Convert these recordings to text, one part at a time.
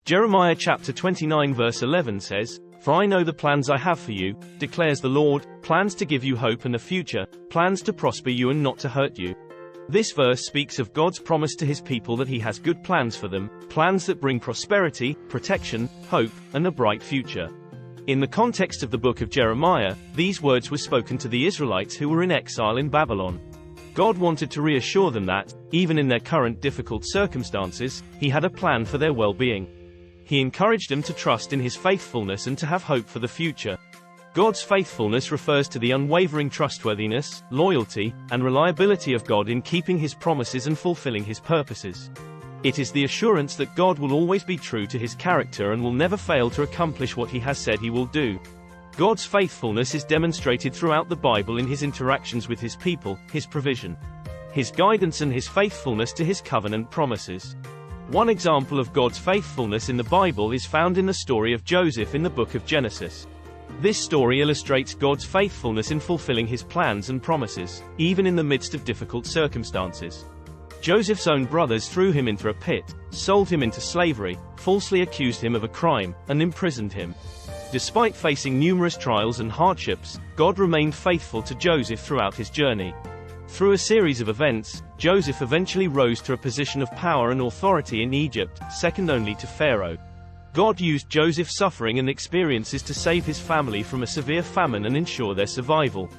Jeremiah chapter 29 verse 11 says, "For I know the plans I have for you, declares the Lord, plans to give you hope and a future, plans to prosper you and not to hurt you." This verse speaks of God's promise to his people that he has good plans for them, plans that bring prosperity, protection, hope, and a bright future. In the context of the book of Jeremiah, these words were spoken to the Israelites who were in exile in Babylon. God wanted to reassure them that, even in their current difficult circumstances, he had a plan for their well-being. He encouraged them to trust in his faithfulness and to have hope for the future. God's faithfulness refers to the unwavering trustworthiness, loyalty, and reliability of God in keeping his promises and fulfilling his purposes. It is the assurance that God will always be true to his character and will never fail to accomplish what he has said he will do. God's faithfulness is demonstrated throughout the Bible in his interactions with his people, his provision, his guidance and his faithfulness to his covenant promises. One example of God's faithfulness in the Bible is found in the story of Joseph in the book of Genesis. This story illustrates God's faithfulness in fulfilling his plans and promises, even in the midst of difficult circumstances. Joseph's own brothers threw him into a pit, sold him into slavery, falsely accused him of a crime, and imprisoned him. Despite facing numerous trials and hardships, God remained faithful to Joseph throughout his journey. Through a series of events, Joseph eventually rose to a position of power and authority in Egypt, second only to Pharaoh. God used Joseph's suffering and experiences to save his family from a severe famine and ensure their survival.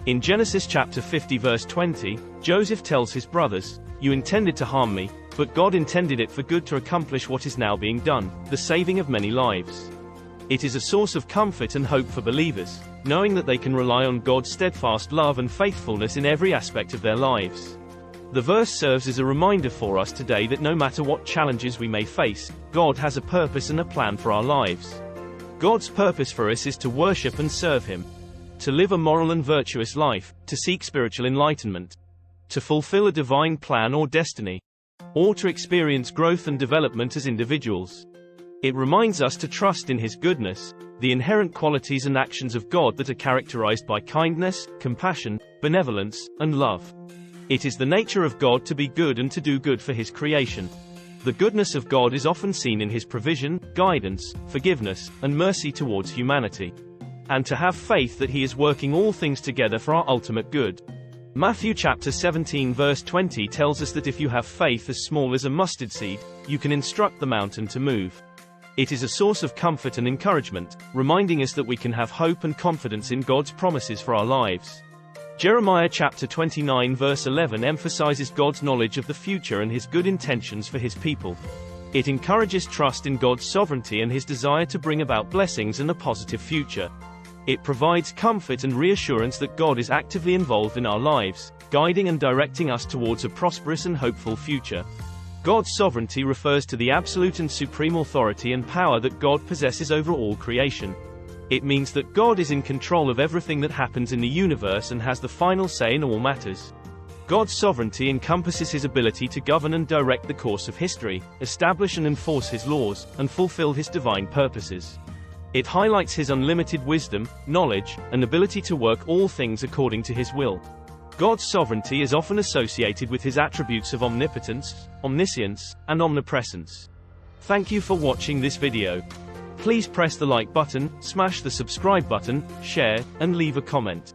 In Genesis chapter 50 verse 20, Joseph tells his brothers, "You intended to harm me, but God intended it for good to accomplish what is now being done, the saving of many lives." It is a source of comfort and hope for believers, knowing that they can rely on God's steadfast love and faithfulness in every aspect of their lives. The verse serves as a reminder for us today that no matter what challenges we may face, God has a purpose and a plan for our lives. God's purpose for us is to worship and serve him, to live a moral and virtuous life, to seek spiritual enlightenment, to fulfill a divine plan or destiny, or to experience growth and development as individuals. It reminds us to trust in his goodness, the inherent qualities and actions of God that are characterized by kindness, compassion, benevolence, and love. It is the nature of God to be good and to do good for his creation. The goodness of God is often seen in his provision, guidance, forgiveness, and mercy towards humanity. And to have faith that he is working all things together for our ultimate good. Matthew chapter 17 verse 20 tells us that if you have faith as small as a mustard seed, you can instruct the mountain to move. It is a source of comfort and encouragement, reminding us that we can have hope and confidence in God's promises for our lives. Jeremiah chapter 29 verse 11 emphasizes God's knowledge of the future and his good intentions for his people. It encourages trust in God's sovereignty and his desire to bring about blessings and a positive future. It provides comfort and reassurance that God is actively involved in our lives, guiding and directing us towards a prosperous and hopeful future. God's sovereignty refers to the absolute and supreme authority and power that God possesses over all creation. It means that God is in control of everything that happens in the universe and has the final say in all matters. God's sovereignty encompasses his ability to govern and direct the course of history, establish and enforce his laws, and fulfill his divine purposes. It highlights his unlimited wisdom, knowledge, and ability to work all things according to his will. God's sovereignty is often associated with his attributes of omnipotence, omniscience, and omnipresence. Thank you for watching this video. Please press the like button, smash the subscribe button, share, and leave a comment.